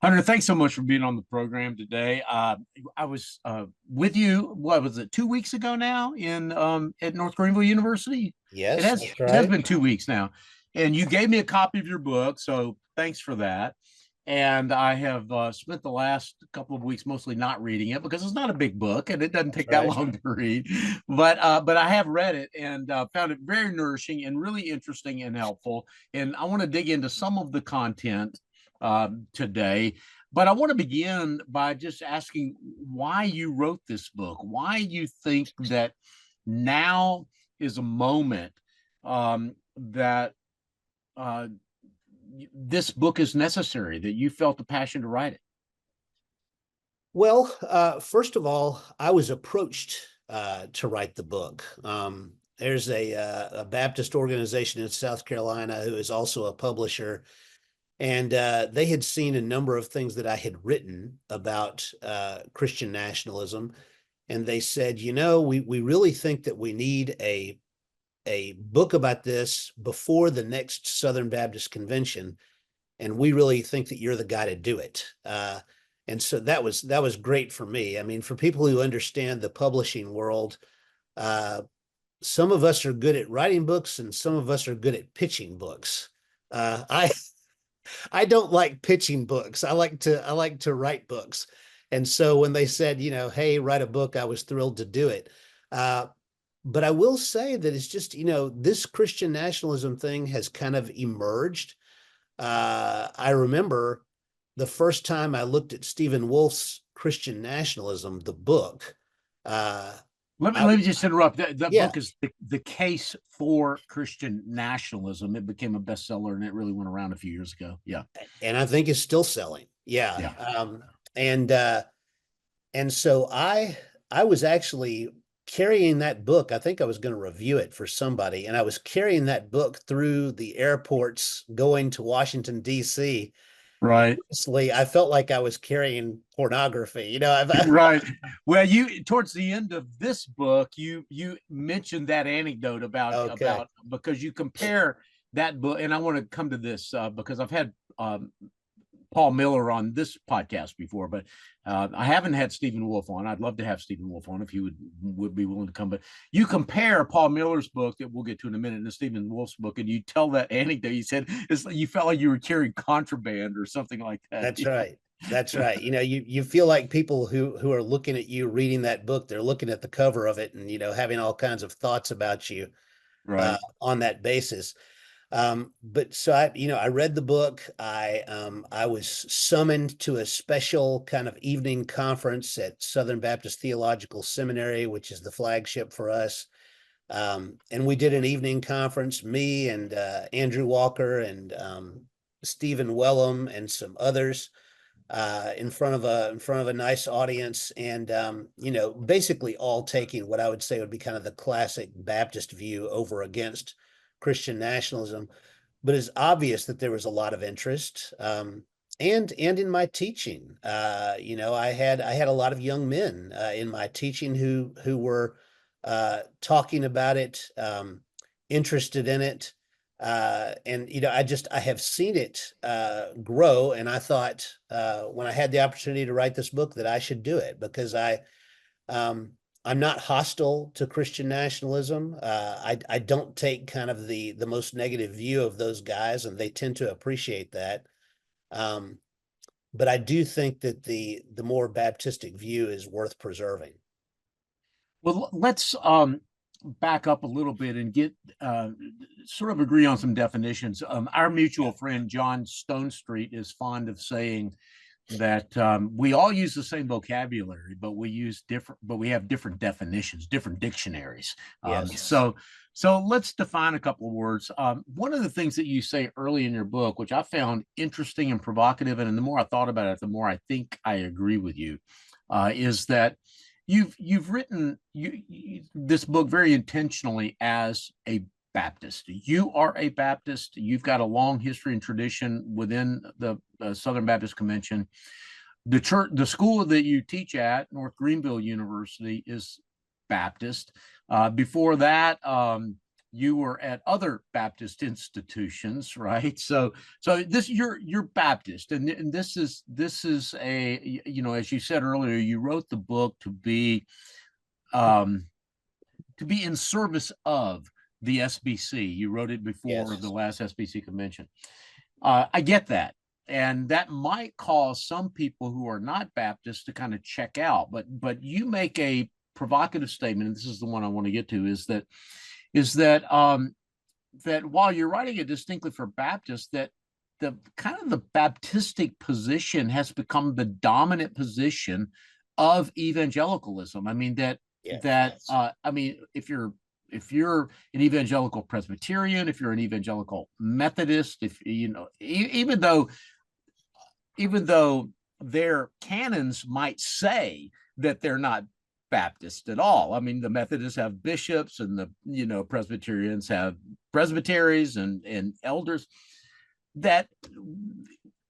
Hunter, thanks so much for being on the program today. I was with you, what was it, 2 weeks ago now in at North Greenville University? It Yes, has that's it has right. been 2 weeks now, and you gave me a copy of your book, so thanks for that. And I have spent the last couple of weeks mostly not reading it because it's not a big book and it doesn't That's take that right. long to read. But I have read it and found it very nourishing and really interesting and helpful. And I want to dig into some of the content today. But I want to begin by just asking why you wrote this book, why you think that now is a moment that uh, this book is necessary, that you felt the passion to write it. Well, first of all, I was approached to write the book. There's a Baptist organization in South Carolina who is also a publisher, and they had seen a number of things that I had written about Christian nationalism, and they said, we really think that we need a book about this before the next Southern Baptist Convention, and we really think that you're the guy to do it. And so that was great for me. I mean, for people who understand the publishing world, uh, some of us are good at writing books, and some of us are good at pitching books. I don't like pitching books. I like to write books. And so when they said, hey, write a book, I was thrilled to do it. Uh, but I will say that it's just, this Christian nationalism thing has kind of emerged. I remember the first time I looked at Stephen Wolf's Christian Nationalism, the book. Uh, Let me I let me just interrupt. That Yeah, book is the case for Christian nationalism. It became a bestseller and it really went around a few years ago. Yeah, and I think it's still selling. Yeah, yeah. and so I was actually carrying that book. I think I was going to review it for somebody, and I was carrying that book through the airports going to Washington D.C. Right. Honestly, I felt like I was carrying pornography. I've Right. Well, you towards the end of this book, you mentioned that anecdote okay. about because you compare that book, and I want to come to this because I've had Paul Miller on this podcast before, but I haven't had Stephen Wolf on. I'd love to have Stephen Wolf on if he would be willing to come. But you compare Paul Miller's book that we'll get to in a minute and Stephen Wolf's book, and you tell that anecdote. You said it's like you felt like you were carrying contraband or something like that. That's right. That's right. You feel like people who are looking at you reading that book, they're looking at the cover of it and having all kinds of thoughts about you Right. on that basis. But so I read the book. I was summoned to a special kind of evening conference at Southern Baptist Theological Seminary, which is the flagship for us. And we did an evening conference, me and Andrew Walker and Stephen Wellham and some others in front of a nice audience, and basically all taking what I would say would be kind of the classic Baptist view over against Christian nationalism. But it's obvious that there was a lot of interest. And in my teaching, I had a lot of young men in my teaching who were talking about it, interested in it, and I have seen it grow, and I thought when I had the opportunity to write this book that I should do it because um, I'm not hostile to Christian nationalism. I don't take kind of the most negative view of those guys, and they tend to appreciate that. Um, but I do think that the more Baptistic view is worth preserving. Well, let's back up a little bit and get sort of agree on some definitions. Our Yeah. mutual friend John Stone Street is fond of saying that we all use the same vocabulary, but we have different definitions, different dictionaries. Yes. So let's define a couple of words. One of the things that you say early in your book, which I found interesting and provocative, and the more I thought about it, the more I think I agree with you, is that you've written this book very intentionally as a Baptist. You are a Baptist. You've got a long history and tradition within the Southern Baptist Convention. The church, the school that you teach at, North Greenville University, is Baptist. Before that, you were at other Baptist institutions, right? So this you're Baptist, and this is a, as you said earlier, you wrote the book um, to be in service of the SBC. You wrote it before the Yes. last SBC convention. I get that. And that might cause some people who are not Baptist to kind of check out. But you make a provocative statement, and this is the one I want to get to, is that that while you're writing it distinctly for Baptists, that the kind of the Baptistic position has become the dominant position of evangelicalism. I mean Yes. I mean, if you're an evangelical Presbyterian, if you're an evangelical Methodist, if even though their canons might say that they're not Baptist at all. I mean, the Methodists have bishops, and the Presbyterians have presbyteries and elders. That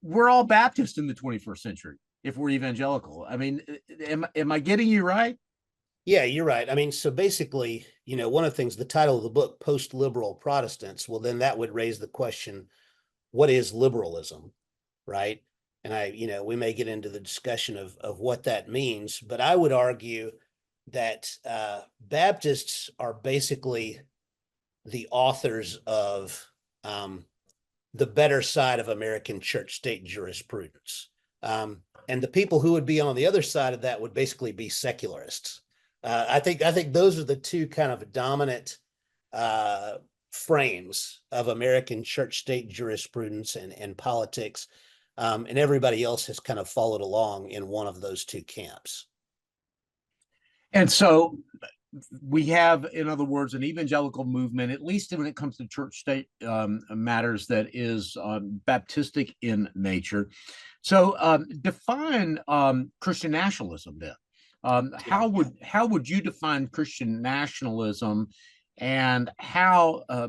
we're all Baptist in the 21st century if we're evangelical. I mean, am I getting you right? Yeah, you're right. I mean, so basically, one of the things, the title of the book, Post-Liberal Protestants, well, then that would raise the question, what is liberalism, right? And we may get into the discussion of what that means, but I would argue that Baptists are basically the authors of the better side of American church state jurisprudence. And the people who would be on the other side of that would basically be secularists. I think those are the two kind of dominant frames of American church state jurisprudence and politics. And everybody else has kind of followed along in one of those two camps. And so we have, in other words, an evangelical movement, at least when it comes to church state matters, that is Baptistic in nature. So define Christian nationalism then. Yeah. How would you define Christian nationalism, and how? I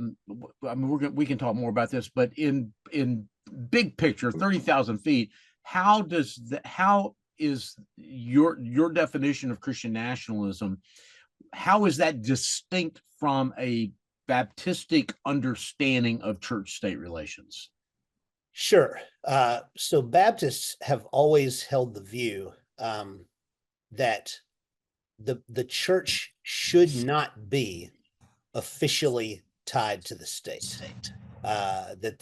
mean, we can talk more about this, but in big picture, 30,000 feet, how is your definition of Christian nationalism? How is that distinct from a Baptistic understanding of church-state relations? Sure. So Baptists have always held the view that the church should not be officially tied to the state. That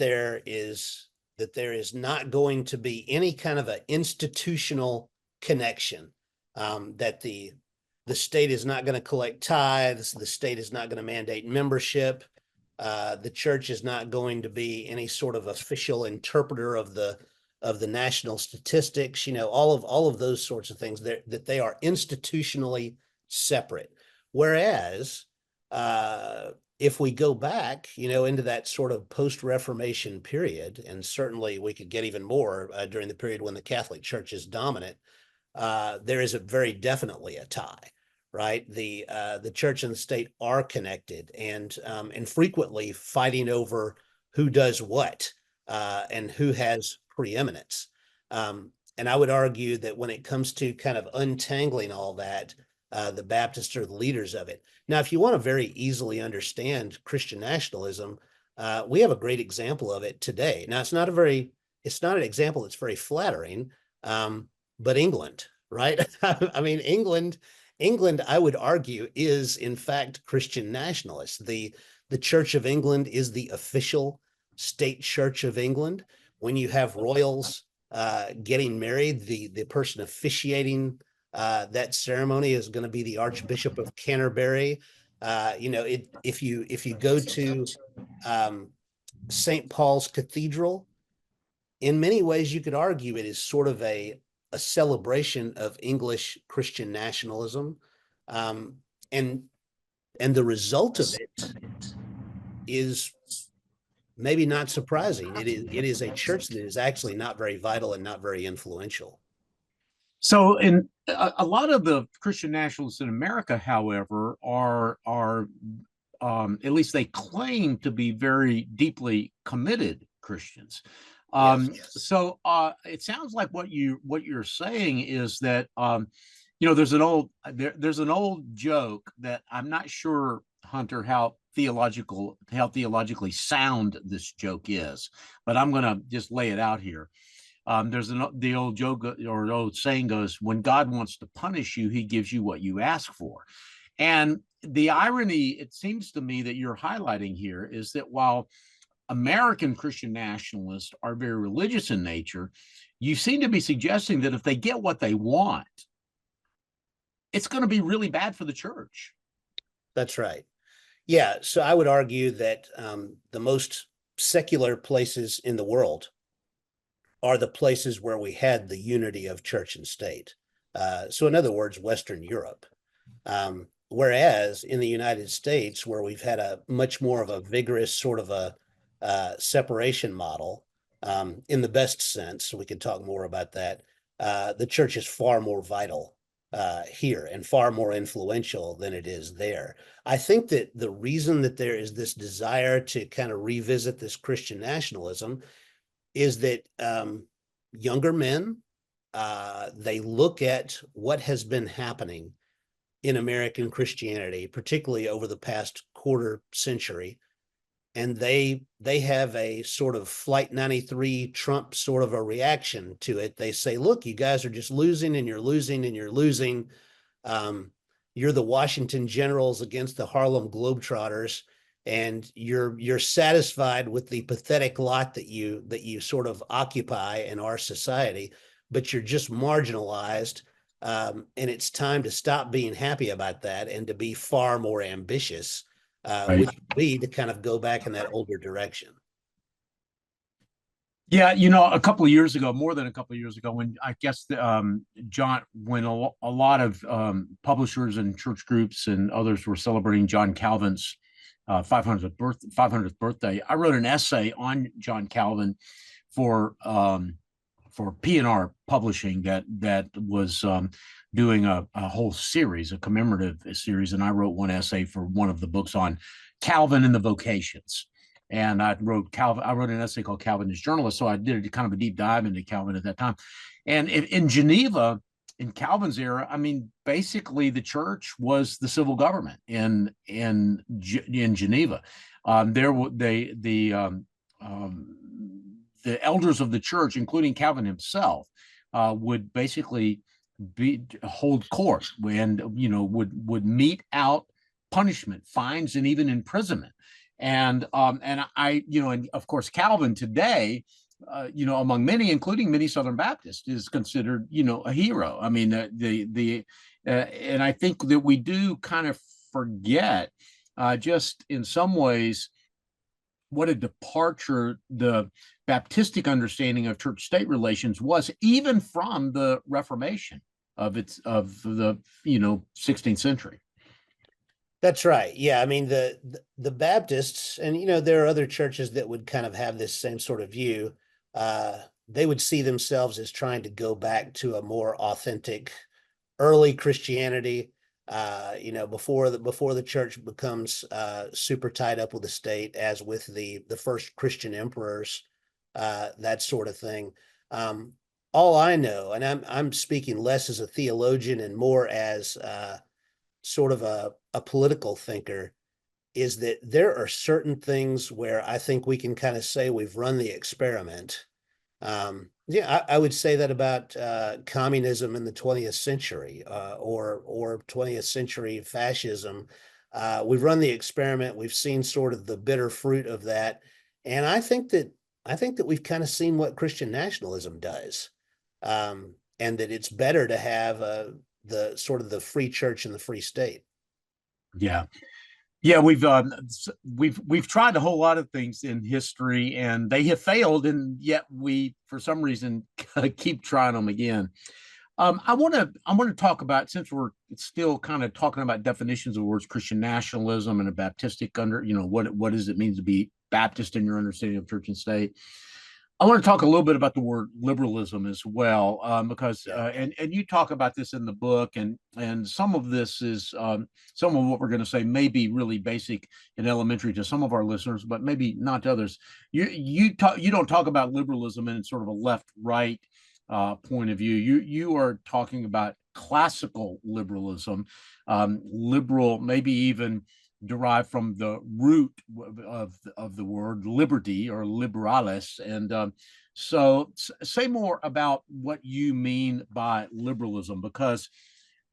there is not going to be any kind of an institutional connection. That the state is not going to collect tithes. The state is not going to mandate membership. The church is not going to be any sort of official interpreter of the national statistics. All of those sorts of things. That they are institutionally separate. Whereas, if we go back, into that sort of post-Reformation period, and certainly we could get even more during the period when the Catholic Church is dominant, there is very definitely a tie, right? The church and the state are connected, and frequently fighting over who does what and who has preeminence. And I would argue that when it comes to kind of untangling all that, the Baptists are the leaders of it. Now, if you want to very easily understand Christian nationalism, we have a great example of it today. Now, it's not an example that's very flattering, but England, right? I mean, England, I would argue, is in fact Christian nationalist. The Church of England is the official state church of England. When you have royals getting married, the person officiating that ceremony is going to be the Archbishop of Canterbury. If you go to St. Paul's Cathedral, in many ways you could argue it is sort of a celebration of English Christian nationalism, um, and the result of it is maybe not surprising. It is a church that is actually not very vital and not very influential. So, in a lot of the Christian nationalists in America, however, are at least they claim to be very deeply committed Christians. Yes. So it sounds like what you're saying is that there's an old joke that I'm not sure, Hunter, how theologically sound this joke is, but I'm going to just lay it out here. The old joke or the old saying goes, when God wants to punish you, he gives you what you ask for. And the irony, it seems to me, that you're highlighting here is that while American Christian nationalists are very religious in nature, you seem to be suggesting that if they get what they want, it's going to be really bad for the church. That's right. Yeah. So I would argue that the most secular places in the world are the places where we had the unity of church and state. So in other words, Western Europe. Whereas in the United States, where we've had a much more of a vigorous sort of a separation model, in the best sense, we could talk more about that. The church is far more vital here and far more influential than it is there. I think that the reason that there is this desire to kind of revisit this Christian nationalism is that younger men, they look at what has been happening in American Christianity, particularly over the past quarter century, and they have a sort of Flight 93 Trump sort of a reaction to it. They say, look, you guys are just losing and you're losing and you're losing. Um, you're the Washington Generals against the Harlem Globetrotters, and you're satisfied with the pathetic lot that you sort of occupy in our society, but you're just marginalized. And it's time to stop being happy about that and to be far more ambitious, Right. which would be to kind of go back in that older direction. Yeah, a couple of years ago, more than a couple of years ago, when I guess when a lot of publishers and church groups and others were celebrating John Calvin's 500th birthday, I wrote an essay on John Calvin for P&R Publishing that was doing a whole series, a commemorative series, and I wrote one essay for one of the books on Calvin and the vocations. And I wrote an essay called Calvin as Journalist. So I did kind of a deep dive into Calvin at that time. And in Geneva, in Calvin's era, I mean, basically the church was the civil government in Geneva. The elders of the church, including Calvin himself, would basically hold court and would mete out punishment, fines, and even imprisonment. And and of course Calvin today, among many, including many Southern Baptists, is considered a hero. I mean, and I think that we do kind of forget, just in some ways, what a departure the Baptistic understanding of church-state relations was, even from the Reformation of the 16th century. That's right. Yeah, I mean the Baptists, and there are other churches that would kind of have this same sort of view. They would see themselves as trying to go back to a more authentic early Christianity. Before the church becomes super tied up with the state, as with the first Christian emperors, that sort of thing. All I know, and I'm speaking less as a theologian and more as sort of a political thinker, is that there are certain things where I think we can kind of say we've run the experiment. Yeah, I would say that about communism in the 20th century, or 20th century fascism. We've run the experiment. We've seen sort of the bitter fruit of that, and I think that we've kind of seen what Christian nationalism does, and that it's better to have the sort of the free church and the free state. Yeah. Yeah, we've tried a whole lot of things in history, and they have failed, and yet we, for some reason, keep trying them again. I want to talk about, since we're still kind of talking about definitions of words, Christian nationalism and a Baptistic what does it mean to be Baptist in your understanding of church and state. I want to talk a little bit about the word liberalism as well, because Yeah. and you talk about this in the book, and some of this is some of what we're going to say may be really basic and elementary to some of our listeners, but maybe not to others. You don't talk about liberalism in sort of a left right point of view. You are talking about classical liberalism, liberal, maybe even derived from the root of the word liberty or liberalis. And so say more about what you mean by liberalism, because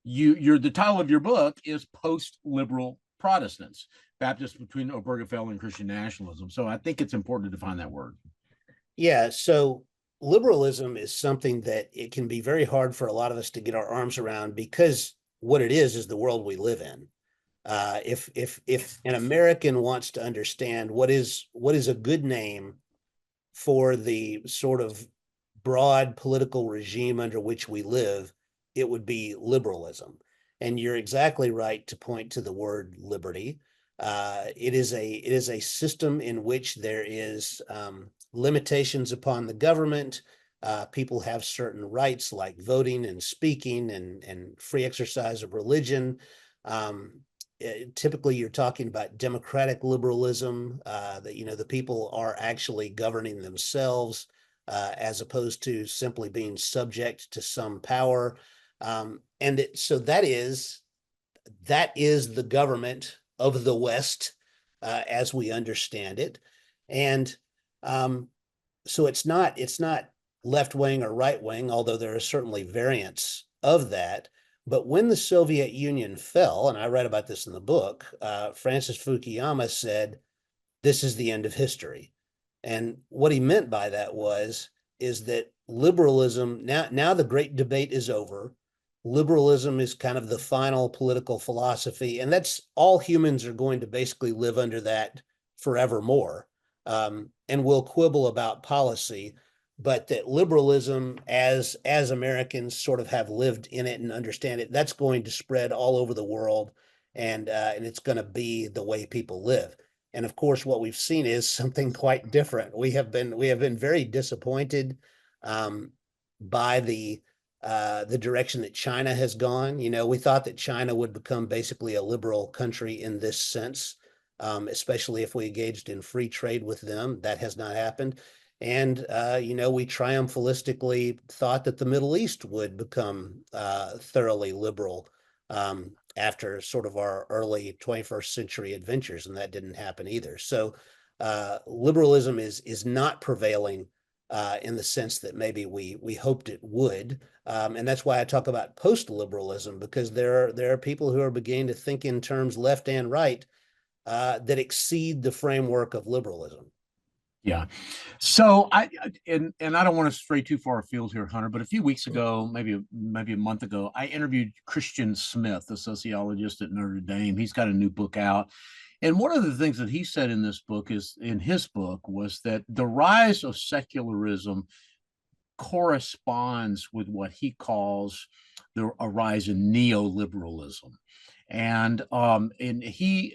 the title of your book is Post-Liberal Protestants, Baptists between Obergefell and Christian nationalism. So I think it's important to define that word. Yeah, so liberalism is something that it can be very hard for a lot of us to get our arms around, because what it is the world we live in. If an American wants to understand what is a good name for the sort of broad political regime under which we live, it would be liberalism. And you're exactly right to point to the word liberty. It is a system in which there is limitations upon the government. People have certain rights like voting and speaking and free exercise of religion. Typically you're talking about democratic liberalism, that the people are actually governing themselves, as opposed to simply being subject to some power. So that is the government of the West, as we understand it. And so it's not left wing or right wing, although there are certainly variants of that. But when the Soviet Union fell, and I write about this in the book, Francis Fukuyama said, "This is the end of history." And what he meant by that is that liberalism, now the great debate is over. Liberalism is kind of the final political philosophy, and that's all humans are going to basically live under that forevermore. And we'll quibble about policy, but that liberalism, as Americans sort of have lived in it and understand it, that's going to spread all over the world, and it's going to be the way people live. And of course, what we've seen is something quite different. We have been very disappointed, by the direction that China has gone. We thought that China would become basically a liberal country in this sense, especially if we engaged in free trade with them. That has not happened. And we triumphalistically thought that the Middle East would become thoroughly liberal, after sort of our early 21st century adventures, and that didn't happen either. So liberalism is not prevailing, in the sense that maybe we hoped it would. And that's why I talk about post-liberalism, because there are people who are beginning to think in terms left and right, that exceed the framework of liberalism. Yeah. So and I don't want to stray too far afield here, Hunter, but a few weeks ago, maybe a month ago, I interviewed Christian Smith, a sociologist at Notre Dame. He's got a new book out. And one of the things that he said in this book was that the rise of secularism corresponds with what he calls a rise in neoliberalism. And he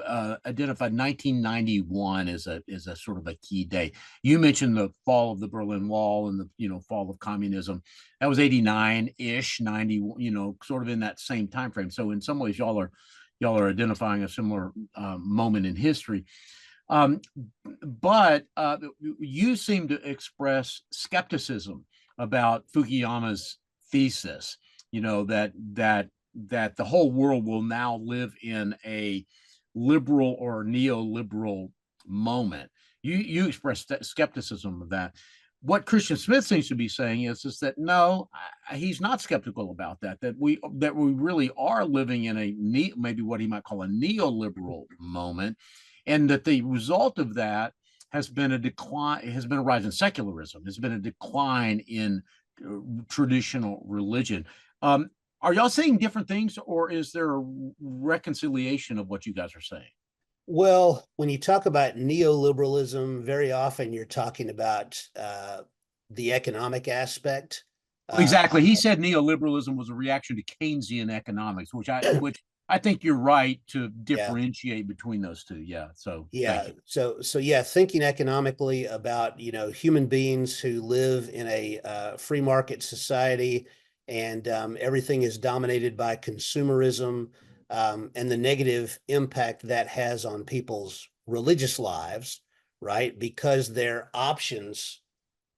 identified 1991 as a sort of a key day. You mentioned the fall of the Berlin Wall and the fall of communism. That was 89-ish, 90, sort of in that same time frame. So in some ways, y'all are identifying a similar moment in history. Um, but you seem to express skepticism about Fukuyama's thesis. That the whole world will now live in a liberal or neoliberal moment. You express skepticism of that. What Christian Smith seems to be saying is that no, he's not skeptical about that. That we really are living in maybe what he might call a neoliberal moment, and that the result of that has been a rise in secularism, has been a decline in traditional religion. Are y'all saying different things, or is there a reconciliation of what you guys are saying? Well, when you talk about neoliberalism, very often you're talking about the economic aspect. Exactly. He said neoliberalism was a reaction to Keynesian economics, which I think you're right to Yeah. differentiate between those two. Yeah. So thank Yeah. you. So yeah, thinking economically about, human beings who live in a free market society, and everything is dominated by consumerism, and the negative impact that has on people's religious lives, right? Because their options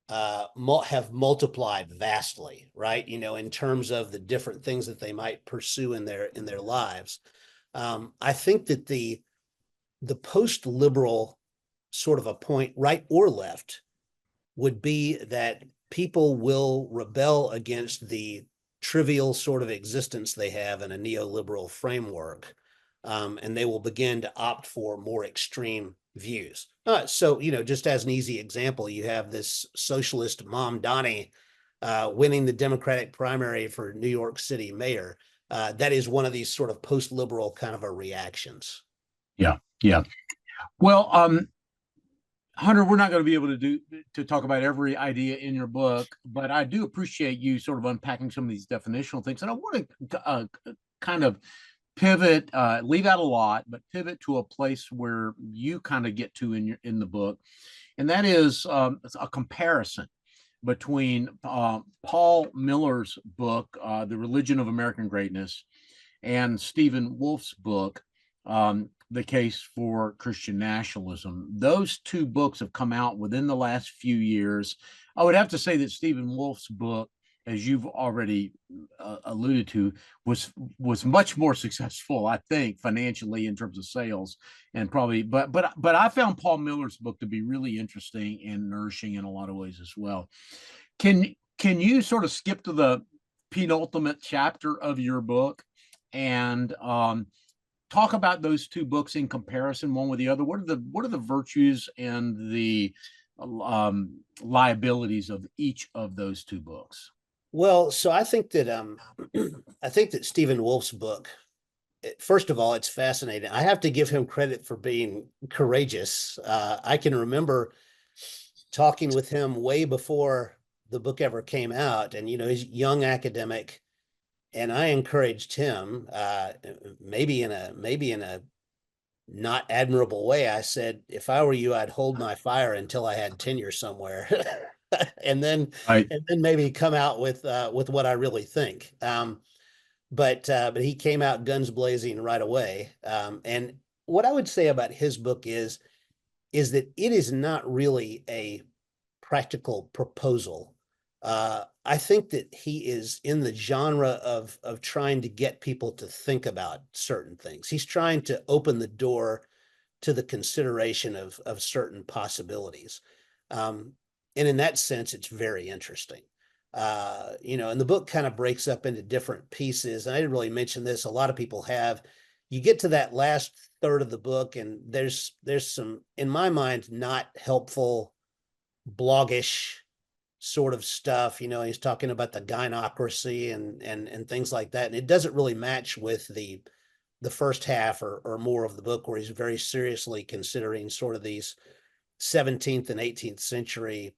have multiplied vastly, right? In terms of the different things that they might pursue in their lives. I think that the post-liberal sort of a point, right or left, would be that people will rebel against the trivial sort of existence they have in a neoliberal framework, and they will begin to opt for more extreme views. So, just as an easy example, you have this socialist Mom Donnie winning the Democratic primary for New York City mayor. That is one of these sort of post-liberal kind of a reactions. Yeah, yeah. Well, Hunter, we're not going to be able to talk about every idea in your book, but I do appreciate you sort of unpacking some of these definitional things, and I want to kind of pivot, leave out a lot, but pivot to a place where you kind of get to in the book, and that is a comparison between Paul Miller's book, The Religion of American Greatness, and Stephen Wolfe's book, The Case for Christian Nationalism. Those two books have come out within the last few years. I would have to say that Stephen Wolfe's book, as you've already alluded to, was much more successful, I think, financially in terms of sales, and probably. But I found Paul Miller's book to be really interesting and nourishing in a lot of ways as well. Can you sort of skip to the penultimate chapter of your book and talk about those two books in comparison, one with the other? What are the virtues and the liabilities of each of those two books? Well, so I think that I think that Stephen Wolfe's book, first of all, it's fascinating. I have to give him credit for being courageous. I can remember talking with him way before the book ever came out, and he's a young academic, and I encouraged him, maybe in a not admirable way. I said, if I were you, I'd hold my fire until I had tenure somewhere, and then I maybe come out with what I really think. But he came out guns blazing right away. And what I would say about his book is that it is not really a practical proposal. I think that he is in the genre of trying to get people to think about certain things. He's trying to open the door to the consideration of certain possibilities. Um, and in that sense, it's very interesting. And the book kind of breaks up into different pieces. And I didn't really mention this. A lot of people have. You get to that last third of the book, and there's some, in my mind, not helpful, bloggish sort of stuff. He's talking about the gynocracy and things like that, and it doesn't really match with the first half or more of the book, where he's very seriously considering sort of these 17th and 18th century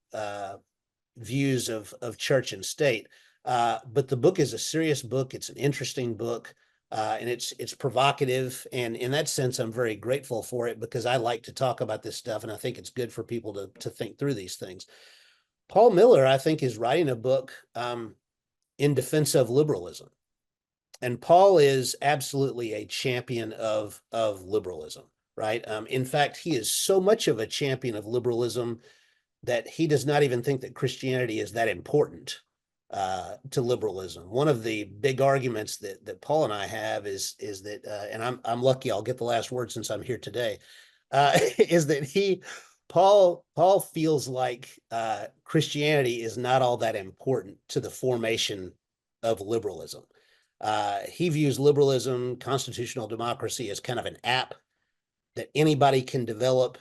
views of church and state. But the book is a serious book. It's an interesting book. And it's provocative, and in that sense, I'm very grateful for it, because I like to talk about this stuff, and I think it's good for people to think through these things. Paul Miller, I think, is writing a book in defense of liberalism, and Paul is absolutely a champion of liberalism, right? In fact, he is so much of a champion of liberalism that he does not even think that Christianity is that important to liberalism. One of the big arguments that Paul and I have is that, and I'm lucky I'll get the last word since I'm here today, is that Paul feels like Christianity is not all that important to the formation of liberalism. He views liberalism, constitutional democracy, as kind of an app that anybody can develop.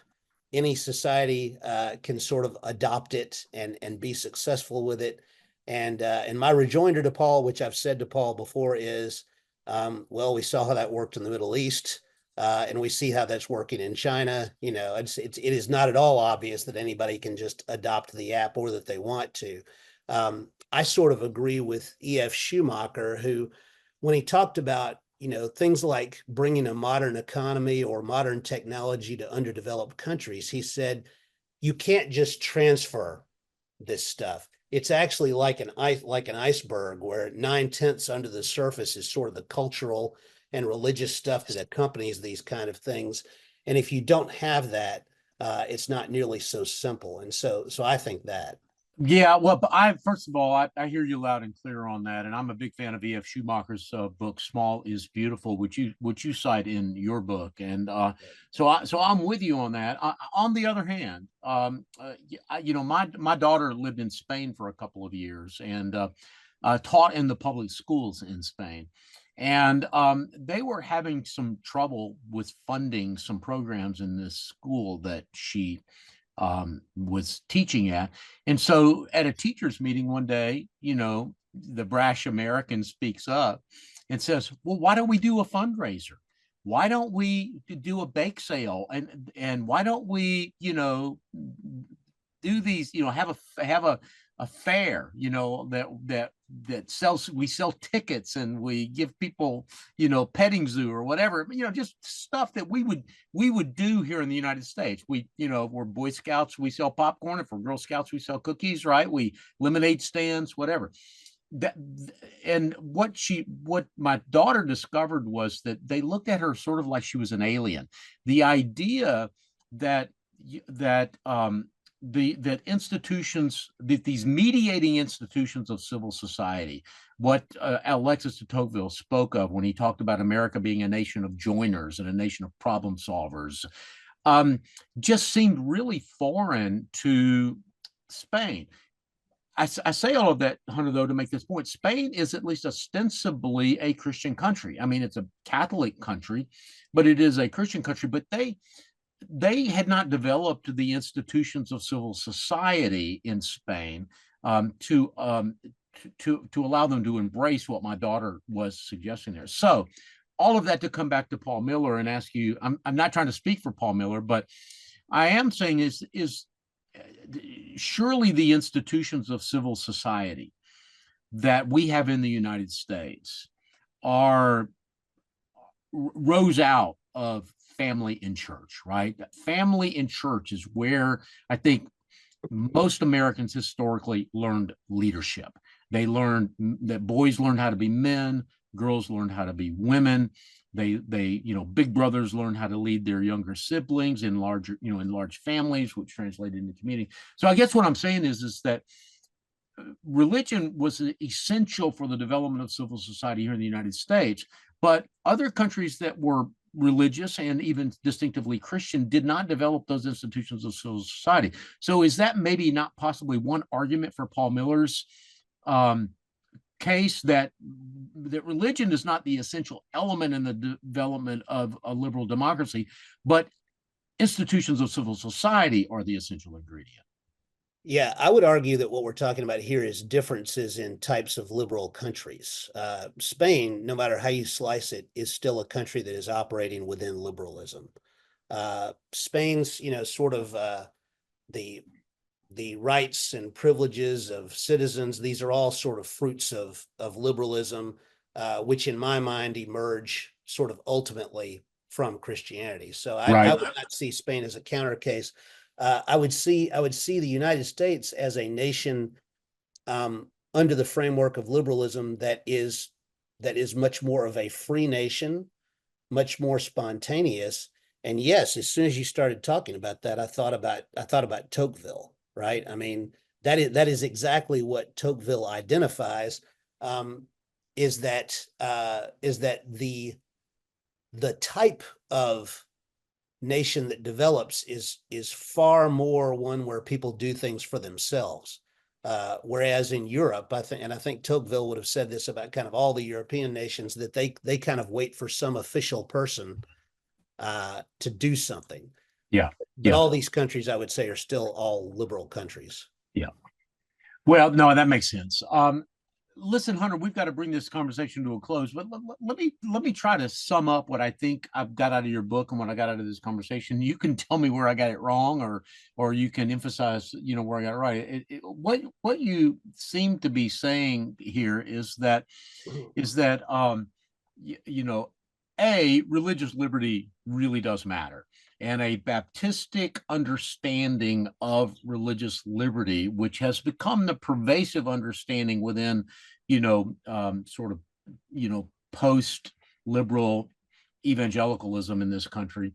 Any society can sort of adopt it and be successful with it. And my rejoinder to Paul, which I've said to Paul before, is, well, we saw how that worked in the Middle East, and we see how that's working in China. It is not at all obvious that anybody can just adopt the app, or that they want to. I sort of agree with E.F. Schumacher, who, when he talked about things like bringing a modern economy or modern technology to underdeveloped countries, he said, you can't just transfer this stuff. It's actually like an iceberg, where 9/10 under the surface is sort of the cultural and religious stuff that accompanies these kind of things. And if you don't have that, it's not nearly so simple. And so I think that. Yeah, well, but I first of all, I hear you loud and clear on that, and I'm a big fan of E.F. Schumacher's book "Small is Beautiful," which you cite in your book, and so I'm with you on that. On the other hand, my daughter lived in Spain for a couple of years and taught in the public schools in Spain, and they were having some trouble with funding some programs in this school that she was teaching at. And so at a teachers meeting one day, the brash American speaks up and says, well, why don't we do a fundraiser? Why don't we do a bake sale? And why don't we, do these, have a fair, that sells, we sell tickets and we give people, petting zoo or whatever, just stuff that we would do here in the United States. We're Boy Scouts, we sell popcorn. If we're Girl Scouts, we sell cookies, right? We lemonade stands, whatever. That and what my daughter discovered was that they looked at her sort of like she was an alien. The idea that that these mediating institutions of civil society, what Alexis de Tocqueville spoke of when he talked about America being a nation of joiners and a nation of problem solvers, um, just seemed really foreign to Spain. I say all of that, Hunter, though, to make this point. Spain is at least ostensibly a Christian country. I mean, it's a Catholic country, but it is a Christian country. But they had not developed the institutions of civil society in Spain to allow them to embrace what my daughter was suggesting there. So, all of that to come back to Paul Miller and ask you. I'm not trying to speak for Paul Miller, but I am saying is surely the institutions of civil society that we have in the United States are rose out of family and church, right? Family and church is where I think most Americans historically learned leadership. They learned that boys learned how to be men, girls learned how to be women. Big brothers learned how to lead their younger siblings in large families, which translated into community. So I guess what I'm saying is that religion was essential for the development of civil society here in the United States, but other countries that were religious and even distinctively Christian did not develop those institutions of civil society. So is that maybe not possibly one argument for Paul Miller's um, case that religion is not the essential element in the development of a liberal democracy, but institutions of civil society are the essential ingredient? Yeah, I would argue that what we're talking about here is differences in types of liberal countries. Spain, no matter how you slice it, is still a country that is operating within liberalism. Spain's, sort of the the rights and privileges of citizens, these are all sort of fruits of liberalism, which in my mind emerge sort of ultimately from Christianity. So I Right. would not see Spain as a counter case. I would see the United States as a nation under the framework of liberalism that is much more of a free nation, much more spontaneous. And yes, as soon as you started talking about that, I thought about Tocqueville, right? I mean, that is exactly what Tocqueville identifies. Um, is that the type of nation that develops is far more one where people do things for themselves. Whereas in Europe, I think Tocqueville would have said this about kind of all the European nations, that they kind of wait for some official person to do something. Yeah. But Yeah. all these countries, I would say, are still all liberal countries. Yeah. Well, no, that makes sense. Listen, Hunter, we've got to bring this conversation to a close, but let me try to sum up what I think I've got out of your book and what I got out of this conversation. You can tell me where I got it wrong, or you can emphasize, where I got it right. What you seem to be saying here is that a religious liberty really does matter, and a Baptistic understanding of religious liberty, which has become the pervasive understanding within, sort of, post liberal evangelicalism in this country,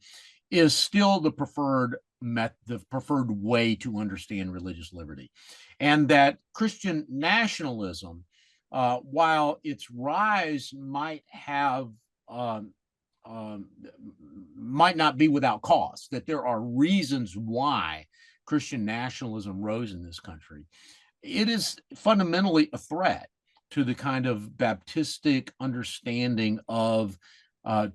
is still the preferred the preferred way to understand religious liberty, and that Christian nationalism, while its rise um, um, might not be without cause, that there are reasons why Christian nationalism rose in this country, it is fundamentally a threat to the kind of Baptistic understanding of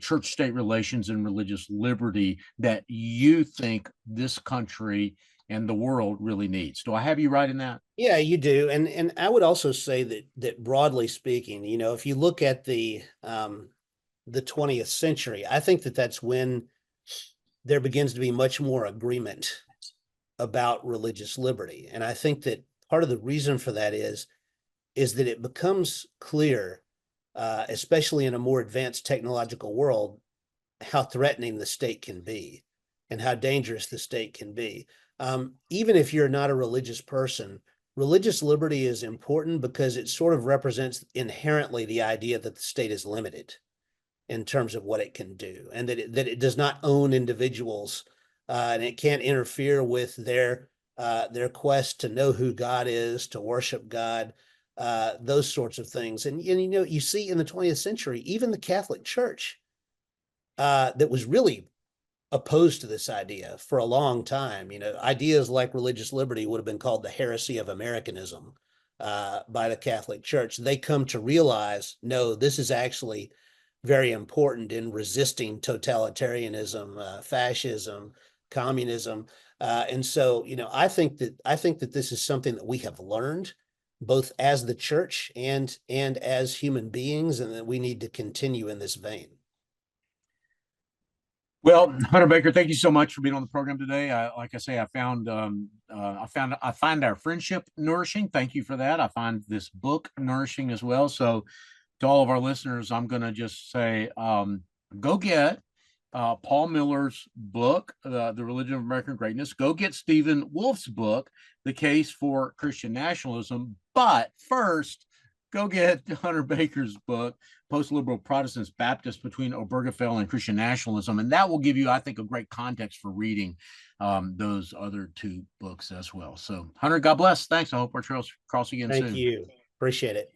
church state relations and religious liberty that you think this country and the world really needs. Do I have you right in that? Yeah, you do. And I would also say that broadly speaking, if you look at the 20th century, I think that that's when there begins to be much more agreement about religious liberty. And I think that part of the reason for that is that it becomes clear, especially in a more advanced technological world, how threatening the state can be and how dangerous the state can be. Even if you're not a religious person, religious liberty is important because it sort of represents inherently the idea that the state is limited in terms of what it can do, and that it does not own individuals, and it can't interfere with their quest to know who God is, to worship God, those sorts of things. And you see in the 20th century, even the Catholic Church, that was really opposed to this idea for a long time. Ideas like religious liberty would have been called the heresy of Americanism by the Catholic Church. They come to realize, no, this is actually very important in resisting totalitarianism, fascism, communism. And so, I think that this is something that we have learned both as the church and as human beings, and that we need to continue in this vein. Well, Hunter Baker, thank you so much for being on the program today. Like I say, I find our friendship nourishing. Thank you for that. I find this book nourishing as well. So, to all of our listeners, I'm going to just say, go get Paul Miller's book, The Religion of American Greatness. Go get Stephen Wolf's book, The Case for Christian Nationalism. But first, go get Hunter Baker's book, Postliberal Protestants, Baptists Between Obergefell and Christian Nationalism. And that will give you, I think, a great context for reading those other two books as well. So, Hunter, God bless. Thanks. I hope our trails cross again Thank soon. you. Appreciate it.